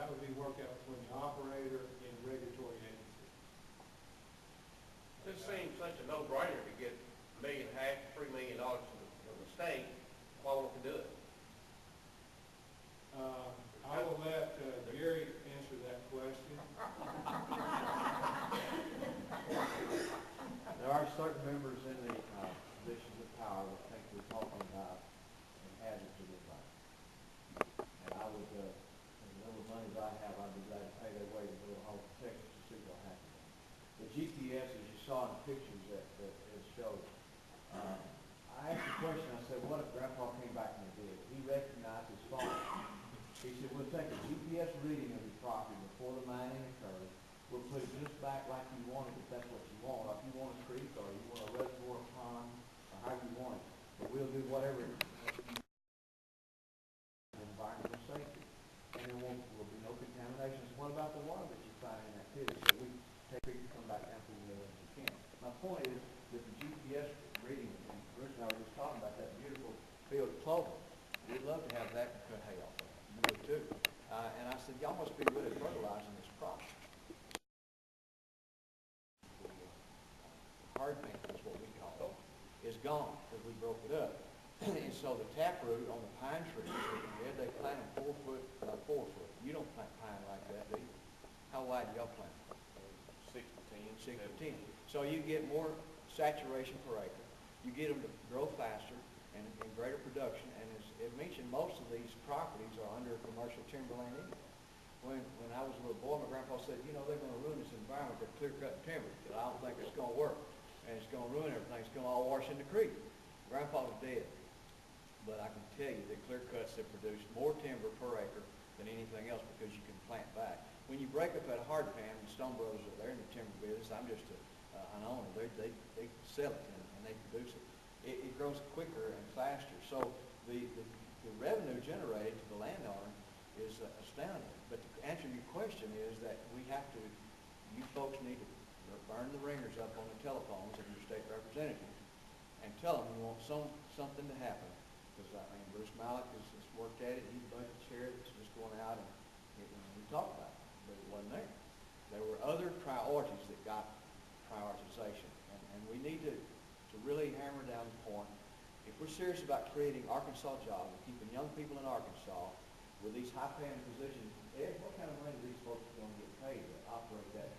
that would be worked out between the operator and regulatory agency. This seems such a no-brainer to get $1.5 million, $3 million from the state. Why won't we do it? I will let Gary answer that question. There are certain members in the positions of power that think we're talking about an hazard to the environment. And I would, as little money as I have, I'd be glad to pay their way to go to home to Texas to see what happens. The GPS, as you saw in the pictures that it showed, I asked the question, I said, what if Grandpa came back and he did? He recognized his fault. He said, we'll take a GPS reading of your property before the mining occurs. We'll put it just back like you want it, if that's what you want. Like you want a creek or you want a reservoir, a pond, or however you want it. But we'll do whatever environmental safety. And there will be no contaminations. What about the water that you find in that pit? So we take it to come back down through the river as we can. My point is that the GPS reading, and Bruce and I were just talking about that beautiful field of clover. We'd love to have that and cut hay off of it. You would too. And I said, y'all must be good at fertilizing this crop. Hard pan is what we call it, is gone because we broke it up. And so the taproot on the pine trees, they plant them 4 foot by 4 foot. You don't plant pine like that, do you? How wide do y'all plant? 6 to 10. 6 to 10. So you get more saturation per acre. You get them to grow faster and greater production. And as it mentioned, most of these properties are under commercial timberland anyway. When I was a little boy, my grandpa said, you know, they're going to ruin this environment. They're clear-cutting timber. But I don't think it's going to work. And it's going to ruin everything. It's going to all wash in the creek. Grandpa was dead. But I can tell you that clear cuts have produced more timber per acre than anything else because you can plant back. When you break up at a hard pan, and Stone Brothers are there in the timber business, I'm just an owner. They sell it and they produce it. It grows quicker and faster. So the revenue generated to the landowner is astounding. But to answer your question is that you folks need to burn the ringers up on the telephones of your state representatives and tell them you want something to happen. Because I mean, Bruce Malik has worked at it. He's the budget chair that's just going out and we talked about it, but it wasn't there. There were other priorities that got prioritization, and we need to really hammer down the point. If we're serious about creating Arkansas jobs and keeping young people in Arkansas with these high-paying positions, Ed, what kind of money are these folks going to get paid to operate that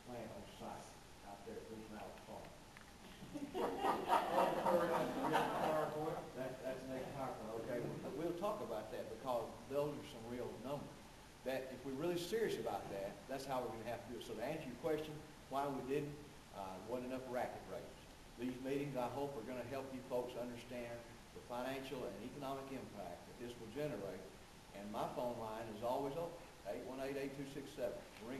plant on site out there at Bruce Malik's farm? That's next PowerPoint. Okay, we'll talk about that because those are some real numbers. That if we're really serious about that, that's how we're going to have to do it. So to answer your question, why we didn't, wasn't enough racket raisers. These meetings, I hope, are going to help you folks understand the financial and economic impact that this will generate. And my phone line is always open, 818-8267. Ring,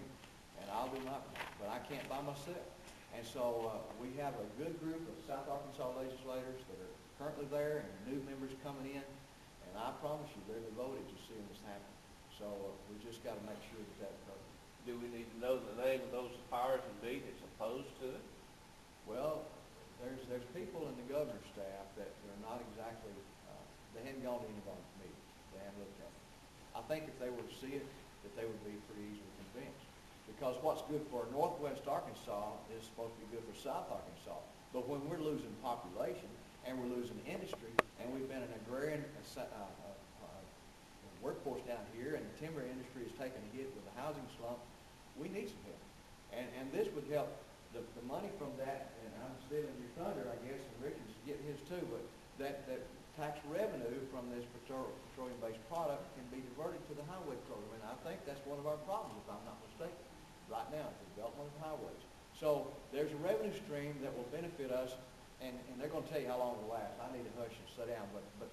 and I'll do my part. But I can't by myself. And so we have a good group of South Arkansas legislators that are currently there and new members coming in. And I promise you, they're devoted to seeing this happen. So we just got to make sure that occurs. Do we need to know the name of those powers that be that's opposed to it? Well, there's people in the governor's staff that are not exactly, they hadn't gone to any of our meetings. They haven't looked at it. I think if they were to see it, that they would be pretty easily convinced. Because what's good for Northwest Arkansas is supposed to be good for South Arkansas. But when we're losing population and we're losing industry and we've been an agrarian workforce down here and the timber industry is taking a hit with the housing slump, we need some help. And this would help. The money from that, and I'm stealing your thunder, I guess, and Richard's getting his too, but that tax revenue from this petroleum-based product can be diverted to the highway program. And I think that's one of our problems, if I'm not mistaken, right now, the development of highways. So there's a revenue stream that will benefit us, and they're going to tell you how long it will last. I need to hush and sit down, but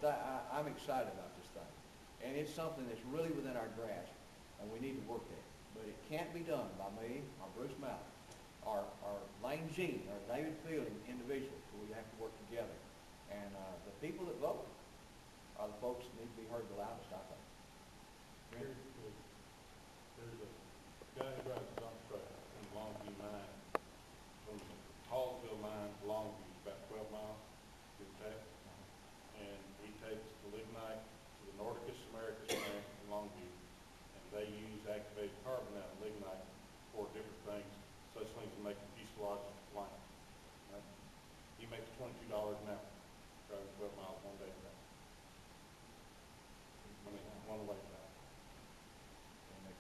I'm excited about this thing. And it's something that's really within our grasp, and we need to work at it. But it can't be done by me or Bruce Malik or Lane Jean or David Fielding individually. We have to work together. And the people that vote are the folks that need to be heard the loudest, I think. There's a guy who drives a dump truck in Longview mine, from the Hallsville mine to Longview, about 12 miles, give or take. And he takes the lignite to the Nordicus Americus plant in Longview and they use activated carbonate and lignite for different things, such things as making fuselage blanks. Right? He makes $22 an hour, driving 12 miles one day. I mean, one way back.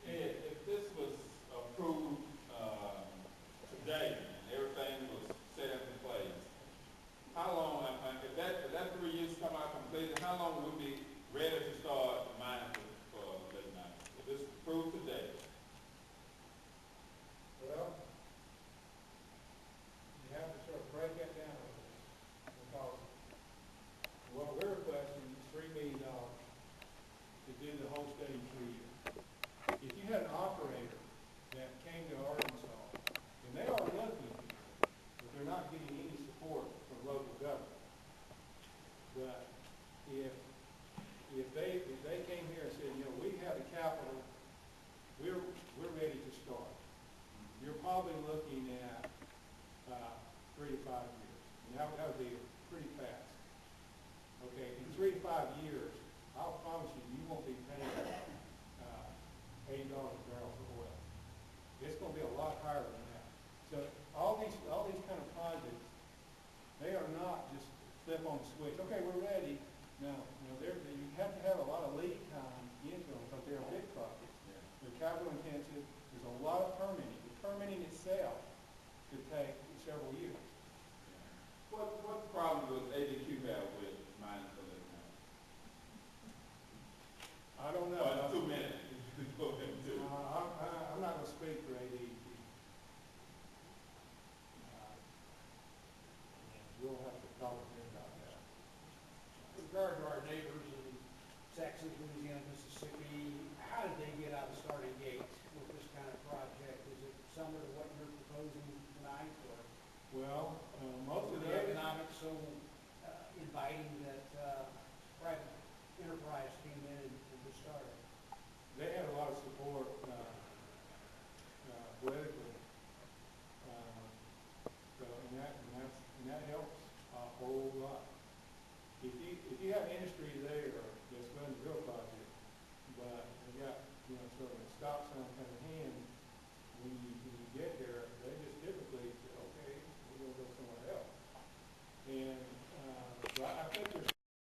Ed, if this was approved, today, and everything was set up in place, how long, if that 3 years come out completed, how long would we be ready to start mining for lignite? If this is approved today? Well, you have to sort of break that down a little bit, because what we're requesting is $3 million to do the whole study in 3 years. If you had an operator that came to Arkansas, and they are looking at people, but they're not getting any support from local government. But if they came here and said, you know, we have the capital, we're ready to start, you're probably looking at 3 to 5 years. And that would be pretty fast. Okay, in 3 to 5 years, I'll promise you, you won't be paying $80 a barrel for oil. It's going to be a lot higher than that. So all these kind of projects, they are not just flip on the switch. Okay, we're ready. No, you have to have a lot of lead time into them because they're big projects. Yeah. They're capital intensive. There's a lot of permitting. The permitting itself could take several years. What problem does ADQ have with mining for lignite? I don't know. Well, 2 minutes. Go ahead and do it. I'm not going to speak for AD. You'll have to talk to them about that. With regard to our neighbors in Texas, Louisiana, Mississippi, how did they get out of the starting gate with this kind of project? Is it similar to what you're proposing tonight, or Well, most of the the economics so inviting that private enterprise came in and just started? they had a lot of support politically, so and that helps a whole lot. If you have industry there that's going to drill project, but